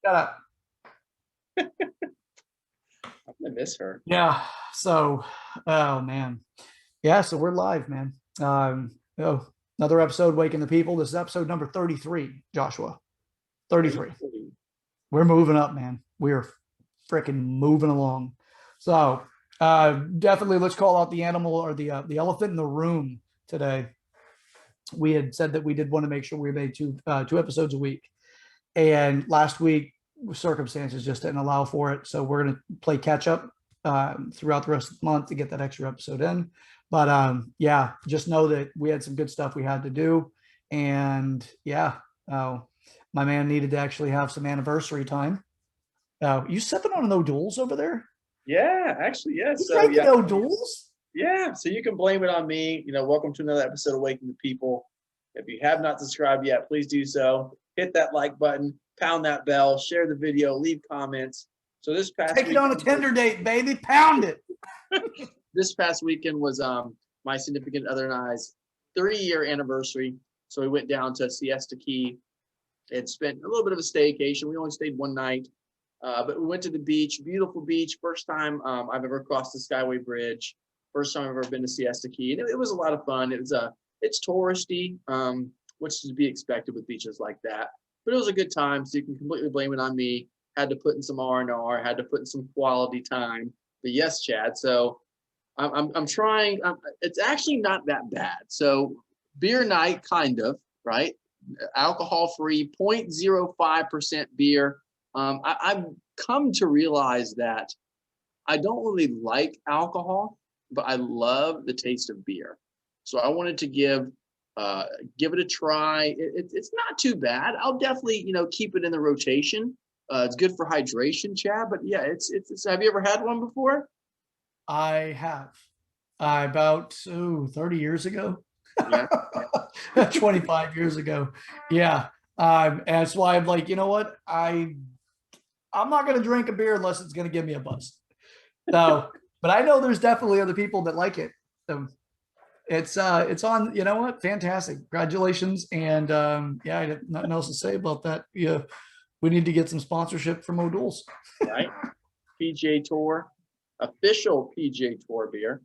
Shut up. I'm gonna miss her. Yeah. So, oh man. Yeah. So we're live, man. Oh, another episode, Waking the People. This is episode number 33, Joshua. 33. We're moving up, man. We're freaking moving along. So, definitely let's call out the animal or the elephant in the room today. We had said that we did want to make sure we made two episodes a week. And last week, circumstances just didn't allow for it. So we're going to play catch up throughout the rest of the month to get that extra episode in. But yeah, just know that we had some good stuff we had to do. And yeah, my man needed to actually have some anniversary time. You sipping on no duels over there? Yeah, actually, yes. You drinking no duels? Yeah, so you can blame it on me. Welcome to another episode of Waking the People. If you have not subscribed yet, please do so. Hit that like button, pound that bell, share the video, leave comments. So this past take it on a Tinder date, baby. Pound it. This past weekend was my significant other and I's 3-year anniversary. So we went down to Siesta Key and spent a little bit of a staycation. We only stayed one night, but we went to the beach. Beautiful beach. First time I've ever crossed the Skyway Bridge. First time I've ever been to Siesta Key, and it was a lot of fun. It's touristy, which is to be expected with beaches like that. But it was a good time, so you can completely blame it on me. Had to put in some R&R, had to put in some quality time. But yes, Chad. So I'm trying. It's actually not that bad. So beer night, kind of, right? Alcohol-free, 0.05% beer. I've come to realize that I don't really like alcohol, but I love the taste of beer. So I wanted to give it a try. It's not too bad. I'll definitely, keep it in the rotation. It's good for hydration, Chad. But yeah, it's. Have you ever had one before? I have. About 30 years ago. Yeah. 25 years ago. Yeah. And that's why I'm like, you know what? I'm not going to drink a beer unless it's going to give me a buzz. So, but I know there's definitely other people that like it. So it's on, you know what? Fantastic. Congratulations. And yeah, I have nothing else to say about that. Yeah. We need to get some sponsorship from O'Doul's. Right. PGA Tour, official PGA Tour beer.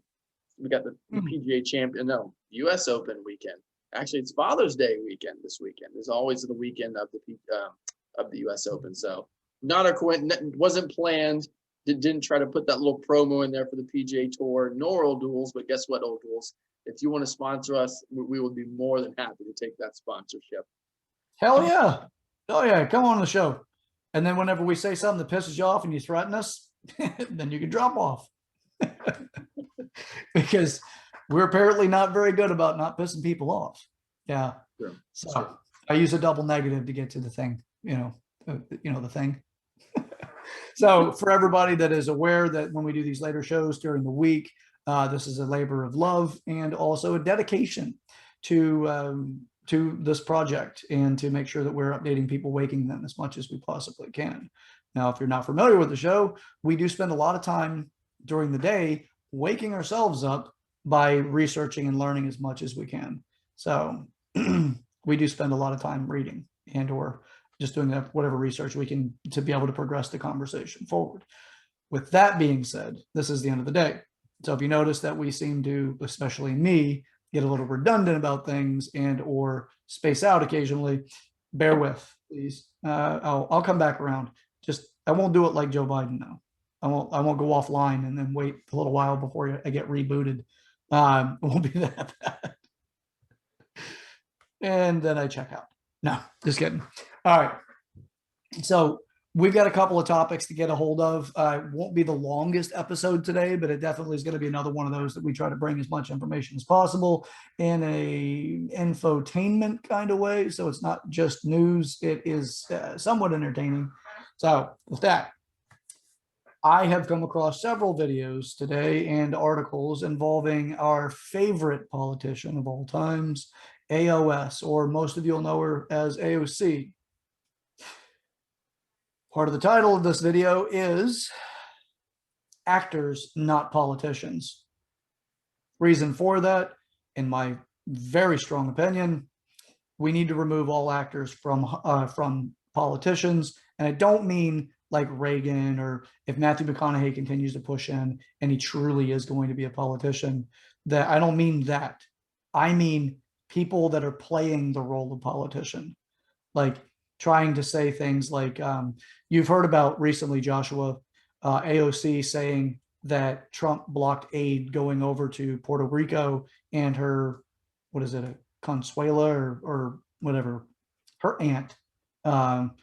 We got the PGA champion, US Open weekend. Actually, it's Father's Day weekend this weekend. It's always the weekend of the US Open. So not a coincidence, wasn't planned. Didn't try to put that little promo in there for the PGA Tour, nor O'Doul's, but guess what, O'Doul's? If you want to sponsor us, we would be more than happy to take that sponsorship. Hell yeah. Oh yeah, come on the show. And then whenever we say something that pisses you off and you threaten us, then you can drop off. Because we're apparently not very good about not pissing people off. Yeah. Sure. So sure. I use a double negative to get to the thing, the thing. So for everybody that is aware that when we do these later shows during the week, this is a labor of love and also a dedication to this project and to make sure that we're updating people, waking them as much as we possibly can. Now, if you're not familiar with the show, we do spend a lot of time during the day waking ourselves up by researching and learning as much as we can. So we do spend a lot of time reading and or just doing whatever research we can to be able to progress the conversation forward. With that being said, this is the end of the day. So if you notice that we seem to, especially me, get a little redundant about things and or space out occasionally, bear with, please. I'll come back around. Just I won't do it like Joe Biden now. I won't go offline and then wait a little while before I get rebooted. It won't be that bad. And then I check out. No, just kidding. All right. So we've got a couple of topics to get a hold of. It won't be the longest episode today, but it definitely is going to be another one of those that we try to bring as much information as possible in a infotainment kind of way. So it's not just news. It is somewhat entertaining. So with that, I have come across several videos today and articles involving our favorite politician of all times, AOS, or most of you will know her as AOC. Part of the title of this video is Actors, Not Politicians. Reason for that, in my very strong opinion, we need to remove all actors from politicians And I don't mean like Reagan, or if Matthew McConaughey continues to push in and he truly is going to be a politician, that I don't mean that. I mean people that are playing the role of politician, like trying to say things like, you've heard about recently, Joshua, AOC saying that Trump blocked aid going over to Puerto Rico, and her, what is it, a Consuela or whatever, her aunt, um,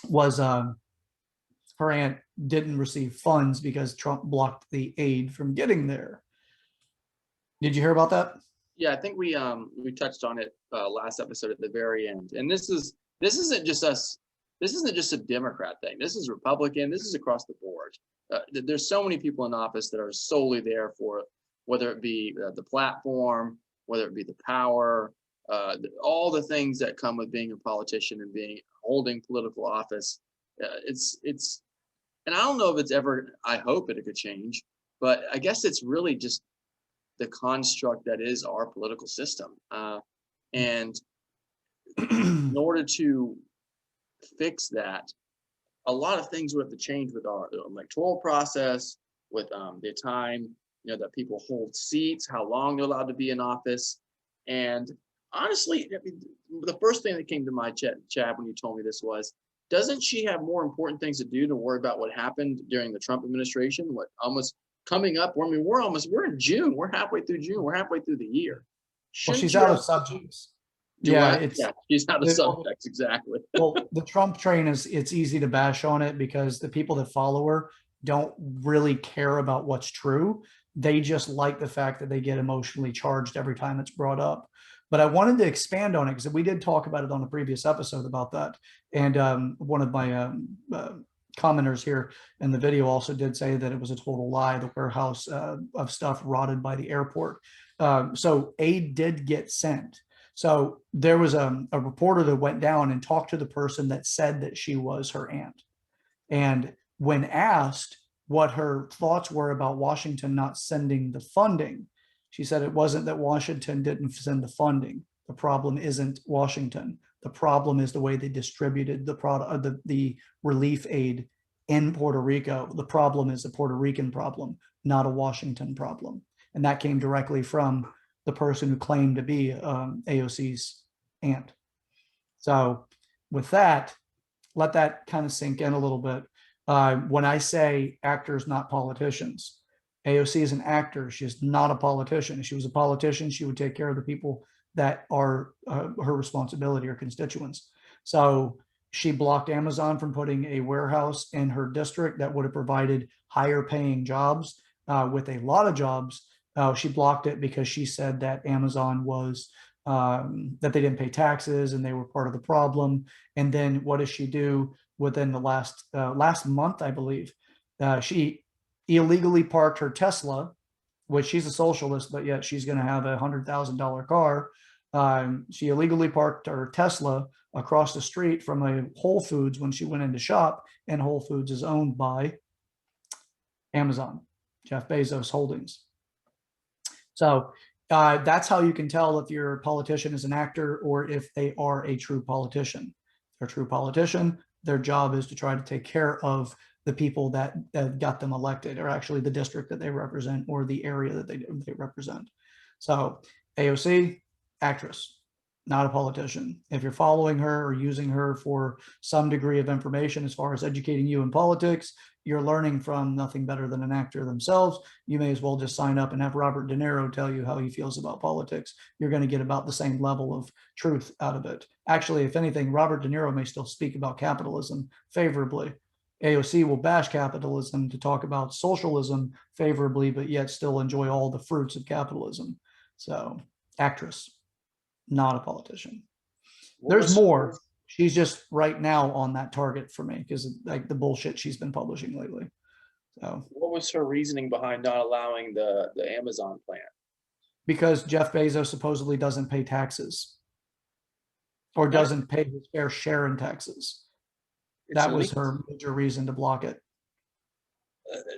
was her aunt didn't receive funds because Trump blocked the aid from getting there. Did you hear about that? Yeah, I think we touched on it last episode at the very end. And this isn't just us. This isn't just a Democrat thing. This is Republican. This is across the board. There's so many people in office that are solely there for, whether it be the platform, whether it be the power, all the things that come with being a politician and holding political office. And I don't know if it's ever, I hope it could change, but I guess it's really just the construct that is our political system. And in order to fix that, a lot of things would have to change with our electoral process, with the time, that people hold seats, how long they're allowed to be in office. And honestly, I mean, the first thing that came to my chat when you told me this was, doesn't she have more important things to do to worry about what happened during the Trump administration? What almost coming up? I mean, we're in June. We're halfway through June. We're halfway through the year. Well, she's out of subjects. Yeah, she's out of subjects, exactly. Well, the Trump train it's easy to bash on it because the people that follow her don't really care about what's true. They just like the fact that they get emotionally charged every time it's brought up. But I wanted to expand on it because we did talk about it on a previous episode about that. And one of my commenters here in the video also did say that it was a total lie. The warehouse of stuff rotted by the airport. So aid did get sent. So there was a reporter that went down and talked to the person that said that she was her aunt. And when asked what her thoughts were about Washington not sending the funding, she said it wasn't that Washington didn't send the funding. The problem isn't Washington. The problem is the way they distributed the relief aid in Puerto Rico. The problem is a Puerto Rican problem, not a Washington problem. And that came directly from the person who claimed to be AOC's aunt. So with that, let that kind of sink in a little bit. When I say actors, not politicians, AOC is an actor. She's not a politician. If she was a politician, she would take care of the people that are her responsibility, her constituents. So she blocked Amazon from putting a warehouse in her district that would have provided higher paying jobs with a lot of jobs. She blocked it because she said that Amazon was, that they didn't pay taxes and they were part of the problem. And then what does she do within the last month, I believe? She illegally parked her Tesla, which she's a socialist, but yet she's going to have $100,000 car. She illegally parked her Tesla across the street from a Whole Foods when she went in to shop, and Whole Foods is owned by Amazon, Jeff Bezos Holdings. So that's how you can tell if your politician is an actor or if they are a true politician. If they're a true politician, their job is to try to take care of the people that got them elected, or actually the district that they represent or the area that they represent. So AOC, actress, not a politician. If you're following her or using her for some degree of information as far as educating you in politics, you're learning from nothing better than an actor themselves. You may as well just sign up and have Robert De Niro tell you how he feels about politics. You're going to get about the same level of truth out of it. Actually, if anything, Robert De Niro may still speak about capitalism favorably. AOC will bash capitalism to talk about socialism favorably, but yet still enjoy all the fruits of capitalism. So, actress, not a politician. There's more. She's just right now on that target for me because like the bullshit she's been publishing lately. So, what was her reasoning behind not allowing the Amazon plan? Because Jeff Bezos supposedly doesn't pay taxes, or doesn't pay his fair share in taxes. That was her major reason to block it.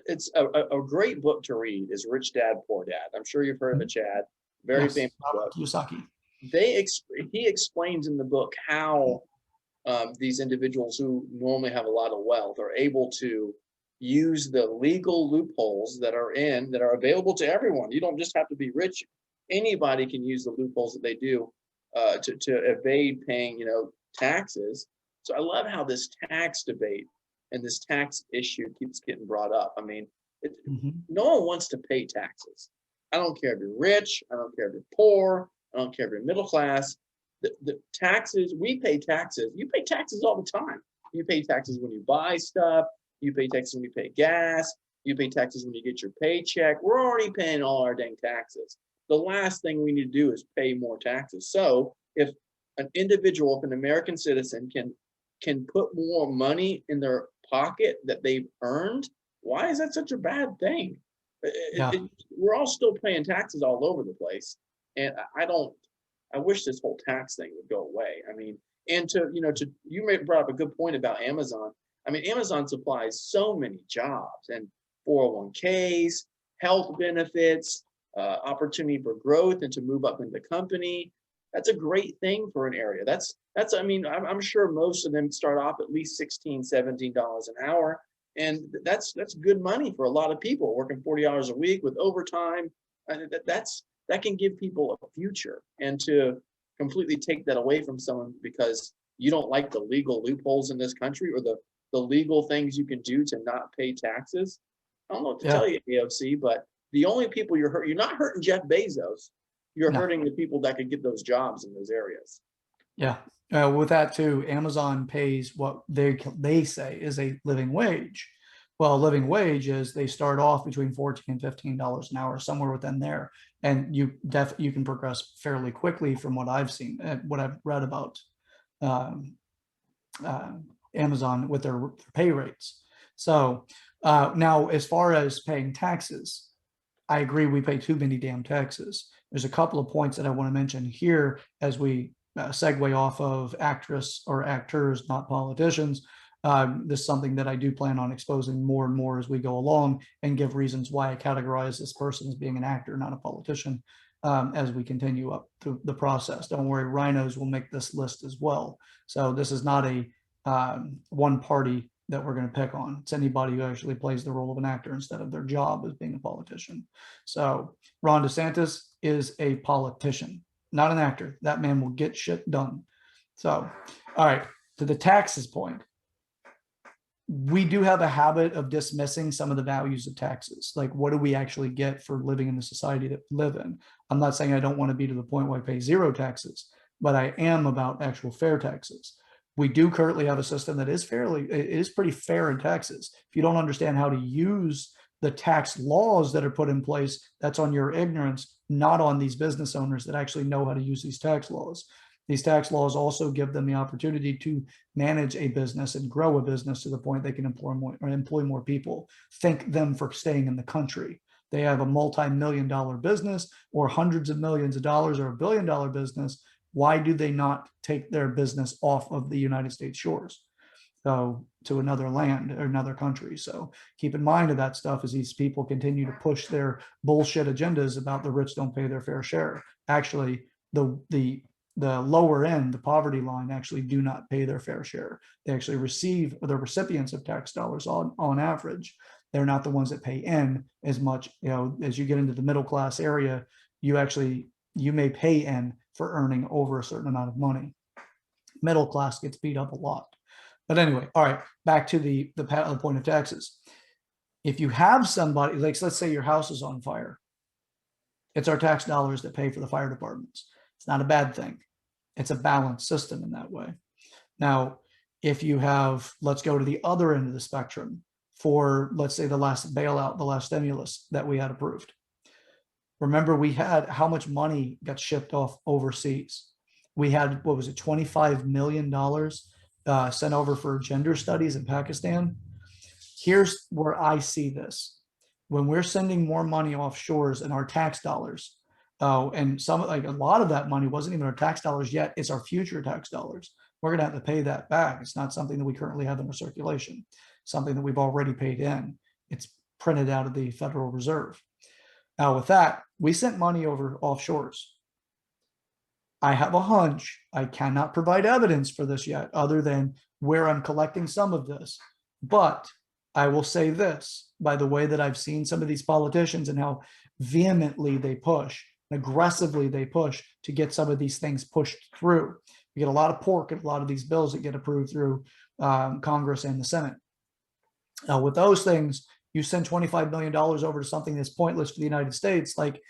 It's a great book to read is Rich Dad, Poor Dad. I'm sure you've heard of it, Chad. Very famous book. Kiyosaki. He explains in the book how these individuals who normally have a lot of wealth are able to use the legal loopholes that are available to everyone. You don't just have to be rich. Anybody can use the loopholes that they do to evade paying, taxes. So I love how this tax debate and this tax issue keeps getting brought up. I mean, no one wants to pay taxes. I don't care if you're rich. I don't care if you're poor. I don't care if you're middle class. The taxes, we pay taxes. You pay taxes all the time. You pay taxes when you buy stuff. You pay taxes when you pay gas. You pay taxes when you get your paycheck. We're already paying all our dang taxes. The last thing we need to do is pay more taxes. So if an individual, if an American citizen can put more money in their pocket that they've earned, why is that such a bad thing? We're all still paying taxes all over the place. And I wish this whole tax thing would go away. I mean, and you brought up a good point about Amazon. I mean, Amazon supplies so many jobs and 401ks, health benefits, opportunity for growth and to move up in the company. That's a great thing for an area. I mean, I'm sure most of them start off at least $16, $17 an hour. And that's good money for a lot of people working 40 hours a week with overtime. That can give people a future. And to completely take that away from someone because you don't like the legal loopholes in this country or the legal things you can do to not pay taxes. I don't know what to tell you, AOC, but the only people you're not hurting Jeff Bezos. You're hurting the people that could get those jobs in those areas. Yeah. With that too, Amazon pays what they say is a living wage. Well, a living wage is they start off between $14 and $15 an hour, somewhere within there, and you can progress fairly quickly from what I've seen, what I've read about Amazon with their pay rates. So now, as far as paying taxes, I agree we pay too many damn taxes. There's a couple of points that I want to mention here as we segue off of actress or actors, not politicians. This is something that I do plan on exposing more and more as we go along and give reasons why I categorize this person as being an actor, not a politician, as we continue up through the process. Don't worry, rhinos will make this list as well. So this is not a one party that we're going to pick on. It's anybody who actually plays the role of an actor instead of their job as being a politician. So Ron DeSantis is a politician, not an actor. That man will get shit done. So, all right, to the taxes point. We do have a habit of dismissing some of the values of taxes. Like, what do we actually get for living in the society that we live in? I'm not saying I don't want to be to the point where I pay zero taxes, but I am about actual fair taxes. We do currently have a system that is pretty fair in taxes. If you don't understand how to use the tax laws that are put in place, that's on your ignorance, not on these business owners that actually know how to use these tax laws. These tax laws also give them the opportunity to manage a business and grow a business to the point they can employ more people. Thank them for staying in the country. They have a multi-million-dollar business or hundreds of millions of dollars or $1 billion business. Why do they not take their business off of the United States shores? So to another land or another country. So keep in mind of that stuff as these people continue to push their bullshit agendas about the rich don't pay their fair share. Actually, the lower end, the poverty line, actually do not pay their fair share. They actually receive, or the recipients of tax dollars on average. They're not the ones that pay in as much. As you get into the middle class area, you may pay in for earning over a certain amount of money. Middle class gets beat up a lot. But anyway, all right, back to the point of taxes. If you have somebody, like let's say your house is on fire, it's our tax dollars that pay for the fire departments. It's not a bad thing. It's a balanced system in that way. Now, if you have, let's go to the other end of the spectrum for, let's say, the last bailout, the last stimulus that we had approved. Remember, we had how much money got shipped off overseas. We had, what was it, $25 million sent over for gender studies in Pakistan. Here's where I see this. When we're sending more money offshores in our tax dollars, and a lot of that money wasn't even our tax dollars yet, it's our future tax dollars. We're going to have to pay that back. It's not something that we currently have in our circulation, something that we've already paid in. It's printed out of the Federal Reserve. Now with that, we sent money over offshores. I have a hunch. I cannot provide evidence for this yet, other than where I'm collecting some of this. But I will say this, by the way that I've seen some of these politicians and how vehemently they push, aggressively they push to get some of these things pushed through. We get a lot of pork in a lot of these bills that get approved through Congress and the Senate. With those things, you send $25 million over to something that's pointless for the United States, like,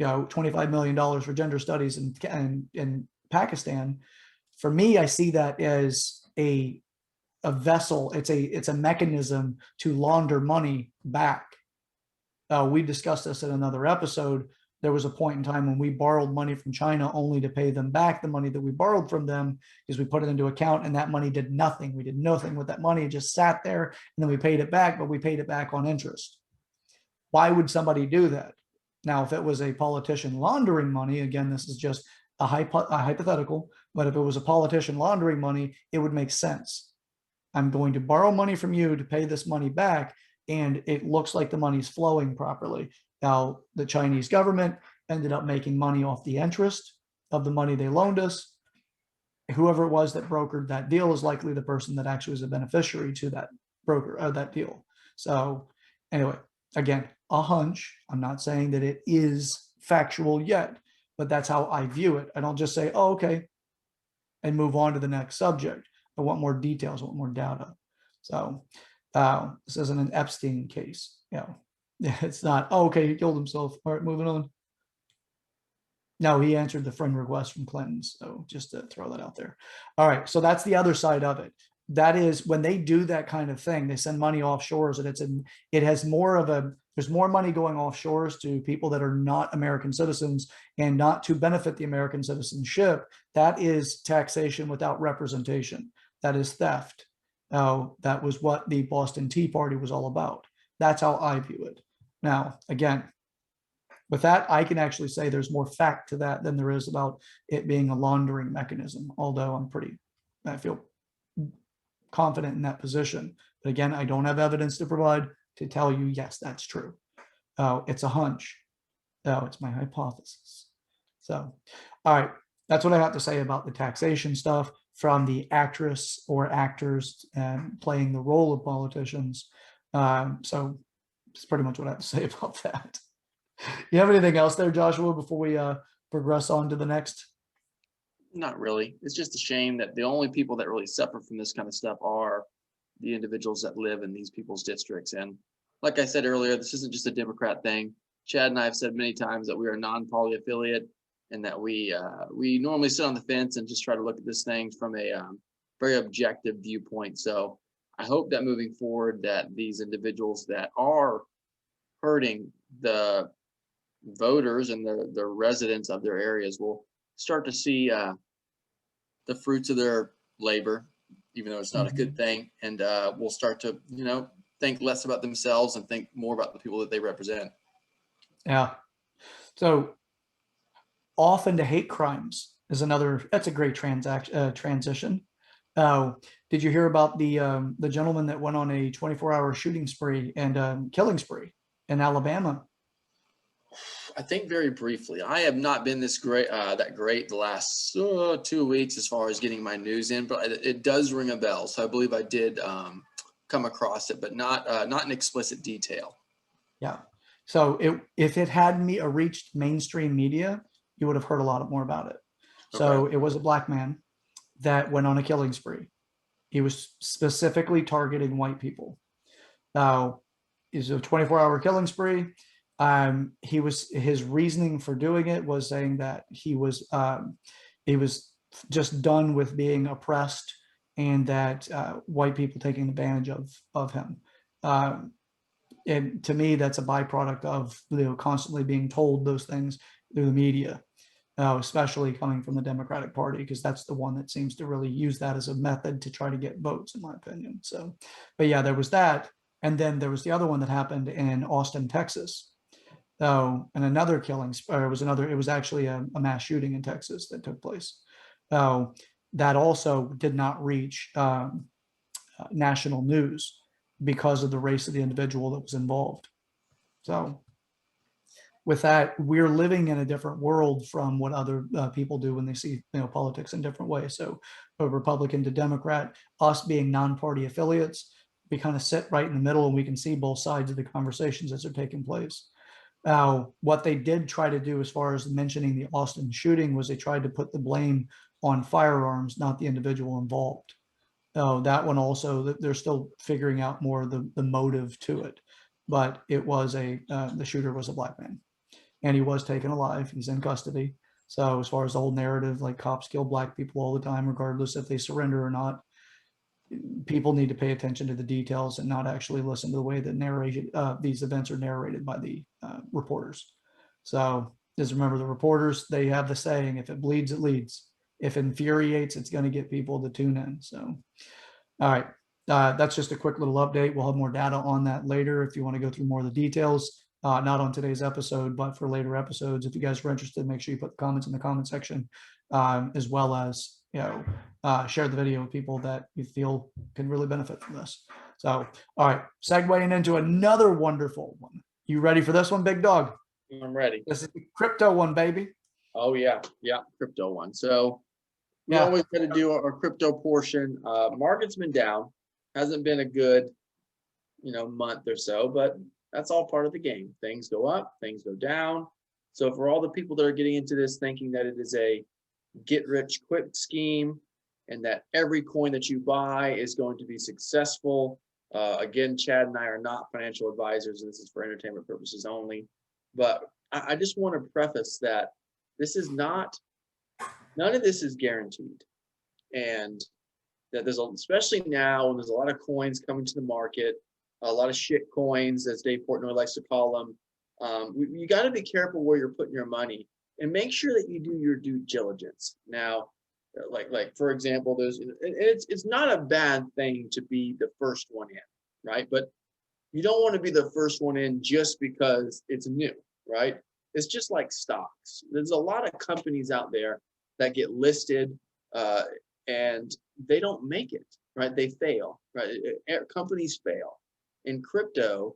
$25 million for gender studies in Pakistan. For me, I see that as a vessel. It's a mechanism to launder money back. We discussed this in another episode. There was a point in time when we borrowed money from China only to pay them back the money that we borrowed from them, because we put it into account and that money did nothing. We did nothing with that money. It just sat there, and then we paid it back, but we paid it back on interest. Why would somebody do that? Now, if it was a politician laundering money, again, this is just a hypothetical, but if it was a politician laundering money, it would make sense. I'm going to borrow money from you to pay this money back, and it looks like the money's flowing properly. Now, the Chinese government ended up making money off the interest of the money they loaned us. Whoever it was that brokered that deal is likely the person that actually was a beneficiary to that broker, that deal. So anyway, again, a hunch. I'm not saying that it is factual yet, but that's how I view it. I don't just say, oh, okay, and move on to the next subject. I want more details, I want more data. So this isn't an Epstein case. It's not, oh, okay, he killed himself. All right, moving on. No, he answered the friend request from Clinton. So just to throw that out there. All right, so that's the other side of it. That is, when they do that kind of thing, they send money offshores, and it has more of a, there's more money going offshores to people that are not American citizens and not to benefit the American citizenship. That is taxation without representation. That is theft. Now, that was what the Boston Tea Party was all about. That's how I view it. Now, again, with that, I can actually say there's more fact to that than there is about it being a laundering mechanism, although I feel confident in that position. But again, I don't have evidence to provide to tell you, yes, that's true. It's a hunch. It's my hypothesis. So, all right, that's what I have to say about the taxation stuff from the actress or actors playing the role of politicians. So that's pretty much what I have to say about that. You have anything else there, Joshua, before we progress on to the next? Not really. It's just a shame that the only people that really suffer from this kind of stuff are the individuals that live in these people's districts. And like I said earlier, this isn't just a Democrat thing. Chad and I have said many times that we are non-party affiliate, and that we normally sit on the fence and just try to look at this thing from a very objective viewpoint. So I hope that moving forward, that these individuals that are hurting the voters and the residents of their areas will start to see the fruits of their labor, even though it's not a good thing, and will start to, think less about themselves and think more about the people that they represent. Yeah. So often to hate crimes is another, that's a great transition. Did you hear about the gentleman that went on a 24-hour shooting spree and killing spree in Alabama? I think very briefly. I have not been that great the last 2 weeks as far as getting my news in, but it does ring a bell. So I believe I did come across it, but not in explicit detail. Yeah. So if it had reached mainstream media, you would have heard a lot more about it. So It was a black man that went on a killing spree. He was specifically targeting white people. Now, it's a 24-hour killing spree. His reasoning for doing it was saying that he was just done with being oppressed, and that white people taking advantage of him. And to me, that's a byproduct of constantly being told those things through the media, especially coming from the Democratic Party, because that's the one that seems to really use that as a method to try to get votes, in my opinion. So, but yeah, there was that. And then there was the other one that happened in Austin, Texas. And another killing, it was actually a mass shooting in Texas that took place. That also did not reach national news because of the race of the individual that was involved. So with that, we're living in a different world from what other people do when they see, politics in different ways. So a Republican to Democrat, us being non-party affiliates, we kind of sit right in the middle and we can see both sides of the conversations as they're taking place. Now, what they did try to do as far as mentioning the Austin shooting was they tried to put the blame on firearms, not the individual involved. That one also, they're still figuring out more of the motive to it. But it was the shooter was a black man, and he was taken alive. He's in custody. So as far as the whole narrative, like cops kill black people all the time, regardless if they surrender or not, people need to pay attention to the details and not actually listen to the way that these events are narrated by the reporters. So just remember, the reporters, they have the saying, if it bleeds, it leads. If it infuriates, it's going to get people to tune in. So, all right. That's just a quick little update. We'll have more data on that later if you want to go through more of the details. Not on today's episode, but for later episodes. If you guys are interested, make sure you put the comments in the comment section, as well as, share the video with people that you feel can really benefit from this. So, all right, segueing into another wonderful one. You ready for this one, big dog? I'm ready. This is the crypto one, baby. Oh yeah, crypto one. So we always got to do our crypto portion. Market's been down, hasn't been a good, month or so, but that's all part of the game. Things go up, things go down. So for all the people that are getting into this thinking that it is a get rich quick scheme and that every coin that you buy is going to be successful. Again, Chad and I are not financial advisors, and this is for entertainment purposes only. But I just want to preface that this is none of this is guaranteed. And that especially now when there's a lot of coins coming to the market, a lot of shit coins, as Dave Portnoy likes to call them. You got to be careful where you're putting your money and make sure that you do your due diligence. Now, like for example, it's not a bad thing to be the first one in, right? But you don't want to be the first one in just because it's new, right? It's just like stocks. There's a lot of companies out there that get listed and they don't make it, right? They fail, right? Companies fail. And crypto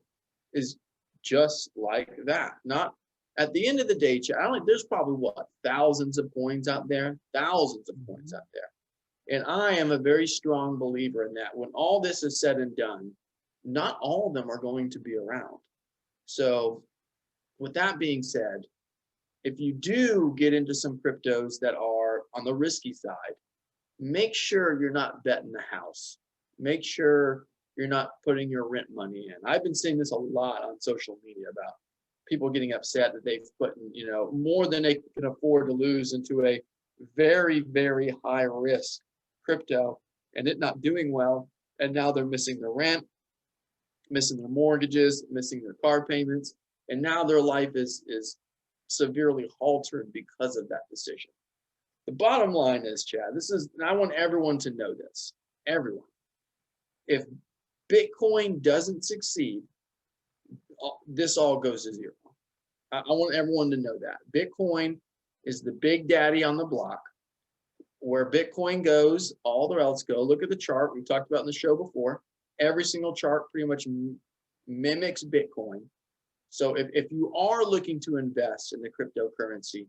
is just like that. Not at the end of the day, there's probably thousands of coins out there, And I am a very strong believer in that when all this is said and done, not all of them are going to be around. So with that being said, if you do get into some cryptos that are on the risky side, make sure you're not betting the house. Make sure you're not putting your rent money in. I've been seeing this a lot on social media about people getting upset that they've put, more than they can afford to lose into a very, very high risk crypto and it not doing well. And now they're missing their rent, missing their mortgages, missing their car payments. And now their life is severely altered because of that decision. The bottom line is, Chad, I want everyone to know this, everyone. If Bitcoin doesn't succeed, this all goes to zero. I want everyone to know that. Bitcoin is the big daddy on the block. Where Bitcoin goes, all else go. Look at the chart we talked about in the show before. Every single chart pretty much mimics Bitcoin. So if you are looking to invest in the cryptocurrency,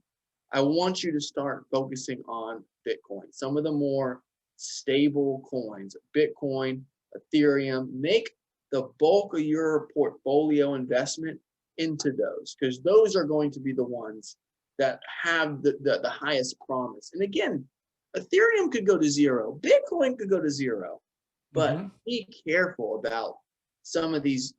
I want you to start focusing on Bitcoin. Some of the more stable coins, Bitcoin, Ethereum, make the bulk of your portfolio investment into those, because those are going to be the ones that have the highest promise. And again, Ethereum could go to zero, Bitcoin could go to zero, but be careful about some of these,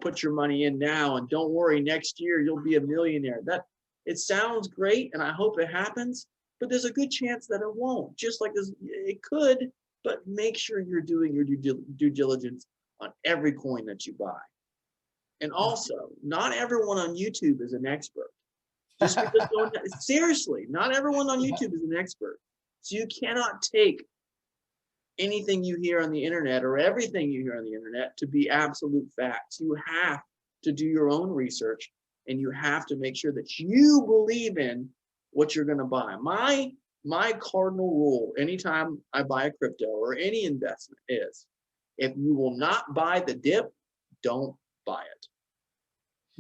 put your money in now and don't worry, next year you'll be a millionaire. That it sounds great and I hope it happens, but there's a good chance that it won't. Just like this, it could, but make sure you're doing your due diligence on every coin that you buy. And also, not everyone on YouTube is an expert. Just because seriously, not everyone on YouTube is an expert. So you cannot take anything you hear on the internet or everything you hear on the internet to be absolute facts. You have to do your own research and you have to make sure that you believe in what you're going to buy. My cardinal rule anytime I buy a crypto or any investment is, if you will not buy the dip, don't buy it.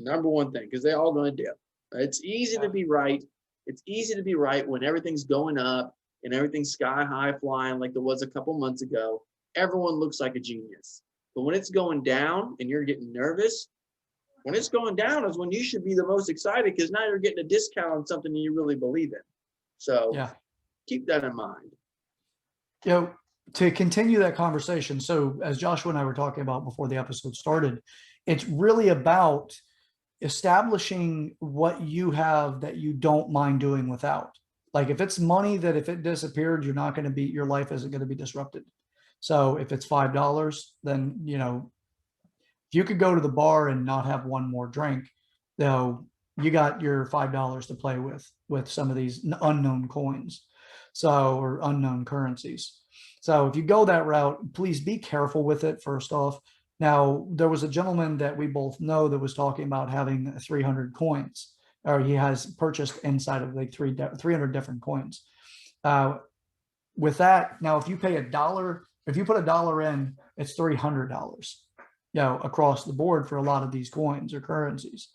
Number one thing, because they're all going to dip. It's easy to be right. It's easy to be right when everything's going up and everything's sky high flying like there was a couple months ago. Everyone looks like a genius. But when it's going down and you're getting nervous, when it's going down is when you should be the most excited, because now you're getting a discount on something you really believe in. So keep that in mind. You know, to continue that conversation, so as Joshua and I were talking about before the episode started, it's really about establishing what you have that you don't mind doing without. Like if it's money that if it disappeared, you're not going to be, your life isn't going to be disrupted. So if it's $5, then, you know, if you could go to the bar and not have one more drink, though, you got your $5 to play with some of these unknown coins, so, or unknown currencies. So if you go that route, please be careful with it. First off, now there was a gentleman that we both know that was talking about having 300 coins, or he has purchased inside of like 300 different coins. With that, now if you pay $1, if you put $1 in, it's $300, you know, across the board for a lot of these coins or currencies.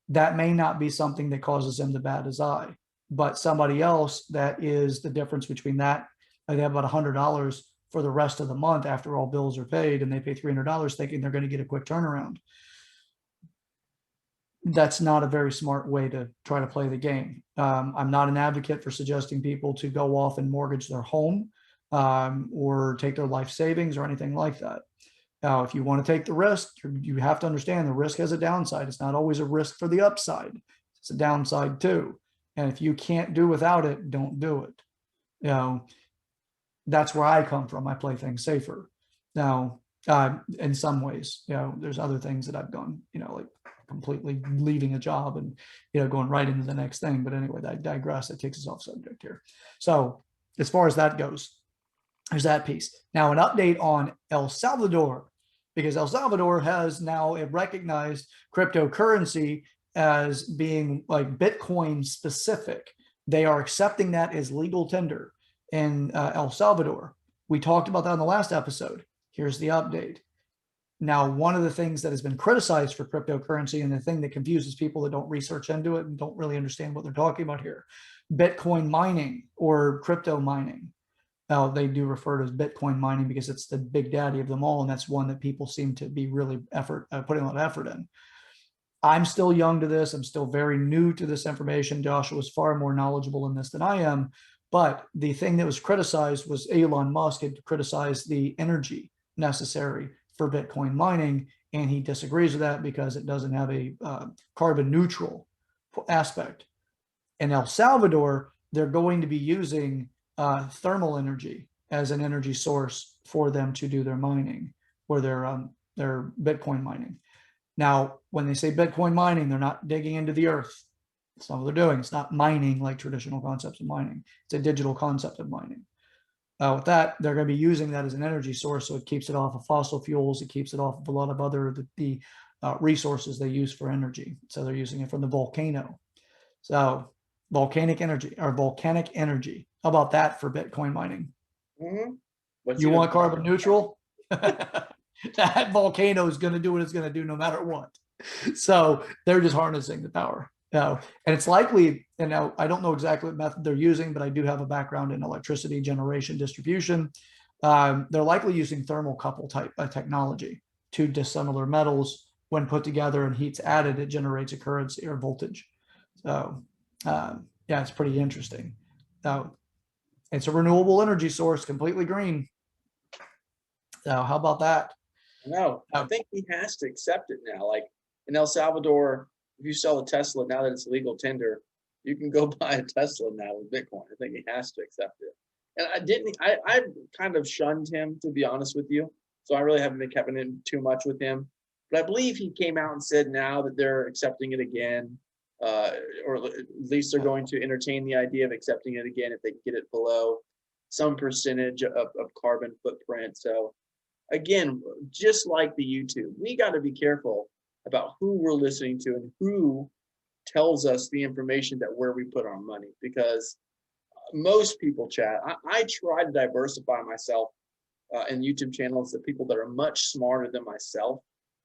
That may not be something that causes him to bat his eye, but somebody else, that is the difference between that. They have about $100 for the rest of the month after all bills are paid, and they pay $300 thinking they're going to get a quick turnaround. That's not a very smart way to try to play the game. I'm not an advocate for suggesting people to go off and mortgage their home or take their life savings or anything like that. Now, if you want to take the risk, you have to understand the risk has a downside. It's not always a risk for the upside. It's a downside too. And if you can't do without it, don't do it. You know, that's where I come from. I play things safer. Now, in some ways, you know, there's other things that I've done, you know, like completely leaving a job and, you know, going right into the next thing. But anyway, I digress. It takes us off subject here. So as far as that goes, there's that piece. Now, an update on El Salvador, because El Salvador has now recognized cryptocurrency as being like Bitcoin specific. They are accepting that as legal tender in El Salvador. We talked about that in the last episode. Here's the update. Now, one of the things that has been criticized for cryptocurrency, and the thing that confuses people that don't research into it and don't really understand what they're talking about here, Bitcoin mining or crypto mining. Now, they do refer to as Bitcoin mining because it's the big daddy of them all, and that's one that people seem to be really putting a lot of effort in. I'm still young to this. I'm still very new to this information. Joshua is far more knowledgeable in this than I am. But the thing that was criticized was Elon Musk had criticized the energy necessary for Bitcoin mining, and he disagrees with that because it doesn't have a carbon neutral aspect. In El Salvador, they're going to be using thermal energy as an energy source for them to do their mining or their Bitcoin mining. Now, when they say Bitcoin mining, they're not digging into the earth. That's not what they're doing. It's not mining like traditional concepts of mining. It's a digital concept of mining. With that, they're going to be using that as an energy source, so it keeps it off of fossil fuels. It keeps it off of a lot of other the resources they use for energy. So they're using it from the volcano. So volcanic energy. How about that for Bitcoin mining? Mm-hmm. You want carbon neutral? That volcano is going to do what it's going to do no matter what. So they're just harnessing the power. And it's likely, and now I don't know exactly what method they're using, but I do have a background in electricity generation distribution. They're likely using thermocouple type technology. Two dissimilar metals, when put together and heat's added, it generates a currency or voltage. So yeah, it's pretty interesting. It's a renewable energy source, completely green. So how about that? No, I think he has to accept it now. Like in El Salvador, if you sell a Tesla, now that it's legal tender, you can go buy a Tesla now with Bitcoin. I think he has to accept it. And I kind of shunned him, to be honest with you. So I really haven't been keeping in too much with him. But I believe he came out and said now that they're accepting it again, or at least they're going to entertain the idea of accepting it again if they get it below some percentage of carbon footprint. So again, just like the YouTube, we got to be careful about who we're listening to and who tells us the information that where we put our money, because most people chat. I try to diversify myself in YouTube channels to people that are much smarter than myself,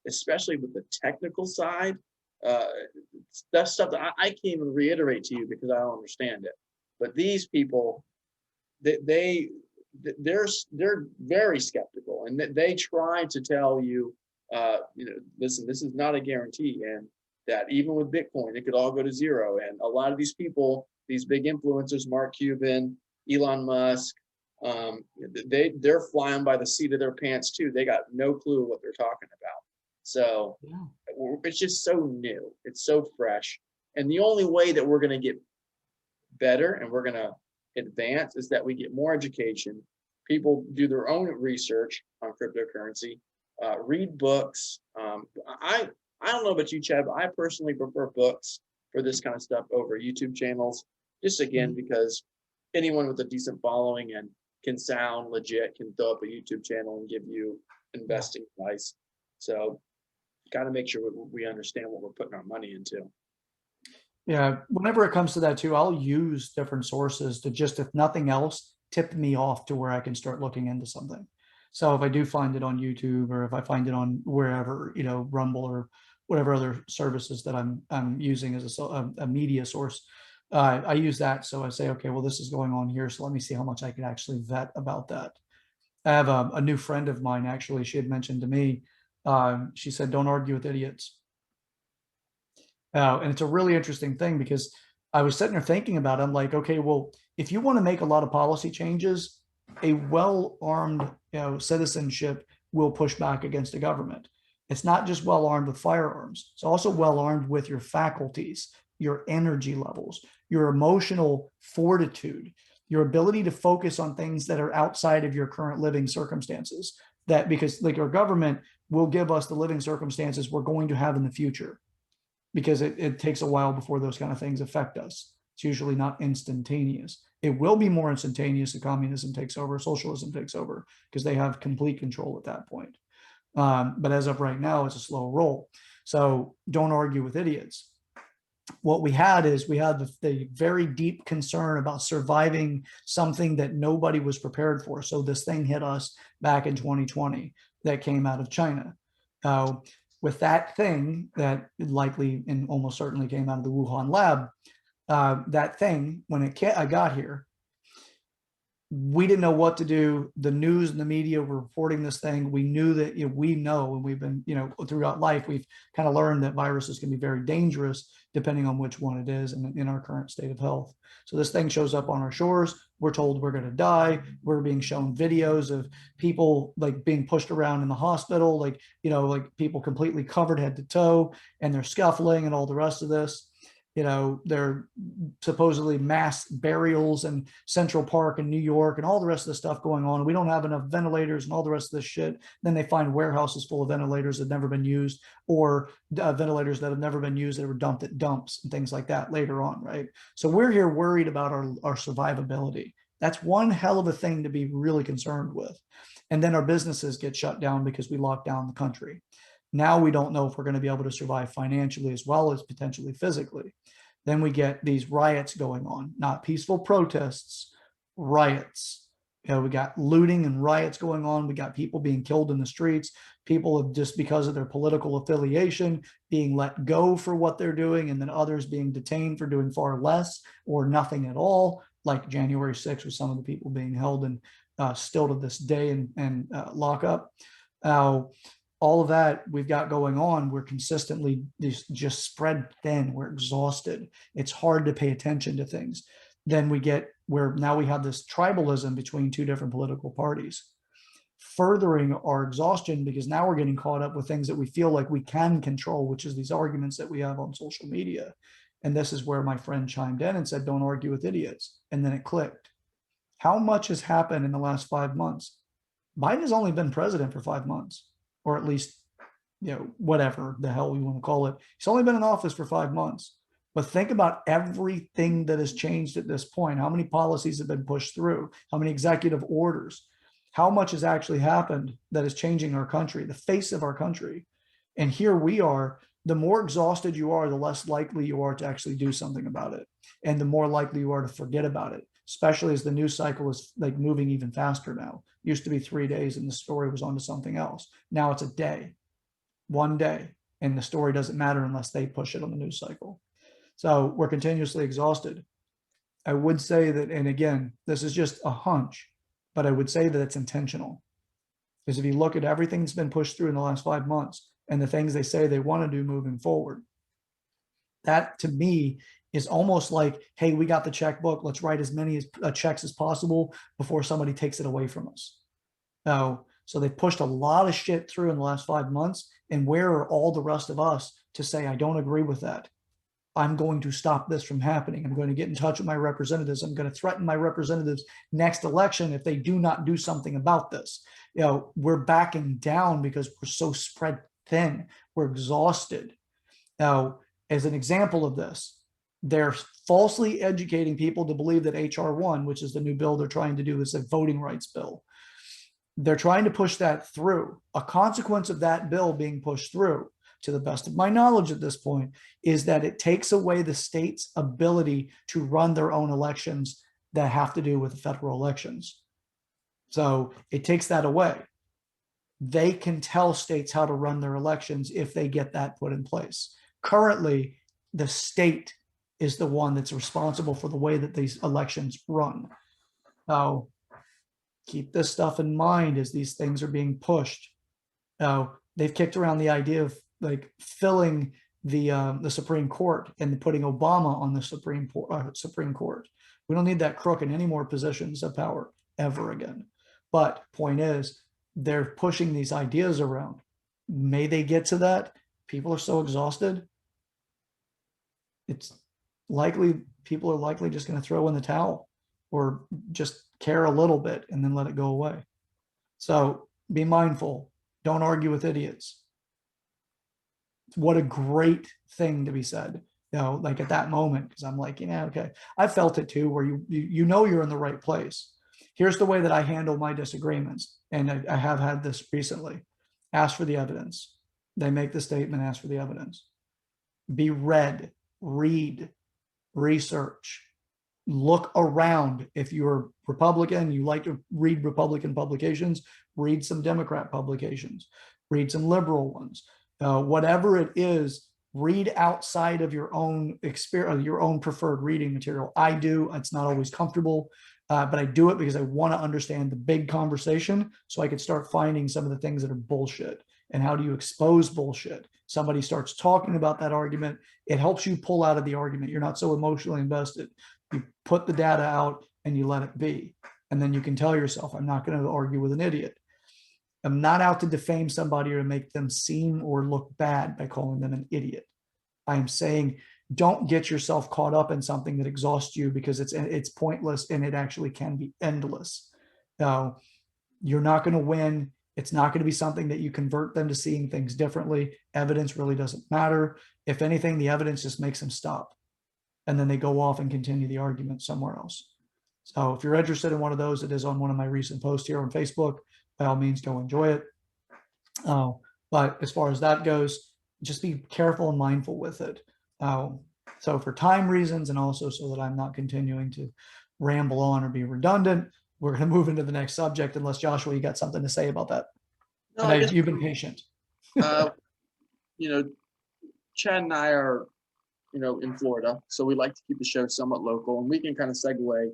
especially with the technical side. That's stuff that I can't even reiterate to you because I don't understand it. But these people, they're very skeptical, and they try to tell you, listen, this is not a guarantee, and that even with Bitcoin, it could all go to zero. And a lot of these people, these big influencers, Mark Cuban, Elon Musk, they're flying by the seat of their pants too. They got no clue what they're talking about. So it's just so new. It's so fresh. And the only way that we're going to get better and we're going to advance is that we get more education. People do their own research on cryptocurrency, read books. I don't know about you, Chad, but I personally prefer books for this kind of stuff over YouTube channels. Just again, because anyone with a decent following and can sound legit can throw up a YouTube channel and give you investing advice. So got to make sure we understand what we're putting our money into. Yeah, whenever it comes to that too, I'll use different sources to just, if nothing else, tip me off to where I can start looking into something. So if I do find it on YouTube, or if I find it on wherever, Rumble or whatever other services that I'm using as a media source, I use that. So I say, okay, well, this is going on here, so let me see how much I can actually vet about that. I have a new friend of mine, actually, she had mentioned to me, she said, don't argue with idiots. And it's a really interesting thing, because I was sitting there thinking about it. I'm like, okay, well, if you want to make a lot of policy changes, a well-armed citizenship will push back against the government. It's not just well-armed with firearms. It's also well-armed with your faculties, your energy levels, your emotional fortitude, your ability to focus on things that are outside of your current living circumstances. That, because like our government will give us the living circumstances we're going to have in the future, because it takes a while before those kind of things affect us. It's usually not instantaneous. It will be more instantaneous if communism takes over, socialism takes over, because they have complete control at that point. But as of right now, it's a slow roll. So don't argue with idiots. What we had the very deep concern about surviving something that nobody was prepared for. So this thing hit us back in 2020 that came out of China. With that thing that likely and almost certainly came out of the Wuhan lab, that thing, when I got here, we didn't know what to do. The news and the media were reporting this thing. We knew that, we know, and we've been, throughout life, we've kind of learned that viruses can be very dangerous depending on which one it is and in our current state of health. So this thing shows up on our shores. We're told we're going to die. We're being shown videos of people like being pushed around in the hospital, like people completely covered head to toe, and they're scuffling and all the rest of this. They're supposedly mass burials in Central Park in New York and all the rest of the stuff going on. We don't have enough ventilators and all the rest of this shit. Then they find warehouses full of ventilators that have never been used, or ventilators that have never been used that were dumped at dumps and things like that later on, right? So we're here worried about our survivability. That's one hell of a thing to be really concerned with. And then our businesses get shut down because we lock down the country. Now we don't know if we're going to be able to survive financially as well as potentially physically. Then we get these riots going on, not peaceful protests, riots. We got looting and riots going on. We got people being killed in the streets. People have, just because of their political affiliation, being let go for what they're doing, and then others being detained for doing far less or nothing at all, like January 6th with some of the people being held and still to this day and lockup. All of that we've got going on, we're consistently just spread thin. We're exhausted. It's hard to pay attention to things. Then we get where now we have this tribalism between two different political parties, furthering our exhaustion, because now we're getting caught up with things that we feel like we can control, which is these arguments that we have on social media. And this is where my friend chimed in and said, don't argue with idiots. And then it clicked. How much has happened in the last 5 months? Biden has only been president for 5 months. Or at least, whatever the hell we want to call it. He's only been in office for 5 months. But think about everything that has changed at this point. How many policies have been pushed through? How many executive orders? How much has actually happened that is changing our country, the face of our country? And here we are. The more exhausted you are, the less likely you are to actually do something about it. And the more likely you are to forget about it, especially as the news cycle is like moving even faster now. Used to be 3 days and the story was on to something else. Now it's a day, 1 day. and the story doesn't matter unless they push it on the news cycle. So we're continuously exhausted. I would say that, and again, this is just a hunch, but I would say that it's intentional. Because if you look at everything that's been pushed through in the last 5 months and the things they say they want to do moving forward, that to me is almost like, hey, we got the checkbook. Let's write as many checks as possible before somebody takes it away from us. So they pushed a lot of shit through in the last 5 months. And where are all the rest of us to say, I don't agree with that? I'm going to stop this from happening. I'm going to get in touch with my representatives. I'm going to threaten my representatives next election if they do not do something about this. We're backing down because we're so spread thin. We're exhausted. Now, as an example of this, they're falsely educating people to believe that HR 1, which is the new bill they're trying to do, is a voting rights bill. They're trying to push that through. A consequence of that bill being pushed through, to the best of my knowledge at this point, is that it takes away the state's ability to run their own elections that have to do with the federal elections. So it takes that away. They can tell states how to run their elections if they get that put in place. Currently, the state is the one that's responsible for the way that these elections run. Now, keep this stuff in mind as these things are being pushed. Now, they've kicked around the idea of like filling the Supreme Court and putting Obama on the Supreme Court. We don't need that crook in any more positions of power ever again. But point is, they're pushing these ideas around. May they get to that? People are so exhausted. It's likely people are likely just going to throw in the towel or just care a little bit and then let it go away. So be mindful. Don't argue with idiots. What a great thing to be said, like at that moment, because I'm like, okay, I felt it too, where you know you're in the right place. Here's the way that I handle my disagreements, and I have had this recently. Ask for the evidence. They make the statement, ask for the evidence. Be read, read, research, look around. If you're Republican, you like to read Republican publications, read some Democrat publications, read some liberal ones. Whatever it is, read outside of your own experience, your own preferred reading material. I do. It's not always comfortable, but I do it because I want to understand the big conversation so I can start finding some of the things that are bullshit. And how do you expose bullshit? Somebody starts talking about that argument. It helps you pull out of the argument. You're not so emotionally invested. You put the data out and you let it be. And then you can tell yourself, I'm not going to argue with an idiot. I'm not out to defame somebody or to make them seem or look bad by calling them an idiot. I'm saying don't get yourself caught up in something that exhausts you because it's pointless and it actually can be endless. Now, you're not going to win. It's not going to be something that you convert them to seeing things differently. Evidence really doesn't matter. If anything, the evidence just makes them stop. And then they go off and continue the argument somewhere else. So if you're interested in one of those, it is on one of my recent posts here on Facebook. By all means, go enjoy it. But as far as that goes, just be careful and mindful with it. So for time reasons, and also so that I'm not continuing to ramble on or be redundant, we're going to move into the next subject, unless Joshua, you got something to say about that. No, you've been patient. Chad and I are, in Florida, so we like to keep the show somewhat local, and we can kind of segue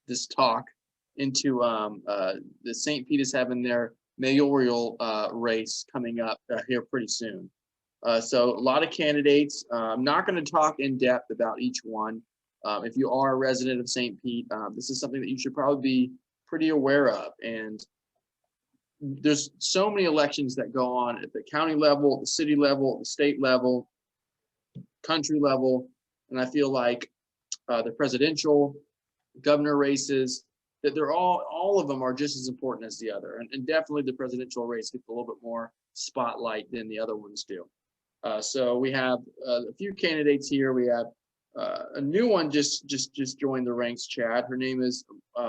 this talk into the St. Pete is having their mayoral race coming up here pretty soon. So a lot of candidates. I'm not going to talk in depth about each one. If you are a resident of St. Pete, this is something that you should probably be pretty aware of. And there's so many elections that go on at the county level, the city level, the state level, country level. And I feel like the presidential, governor races, that they're all of them are just as important as the other. And definitely the presidential race gets a little bit more spotlight than the other ones do. So we have a few candidates here. We have a new one just joined the ranks, Chad. Her name is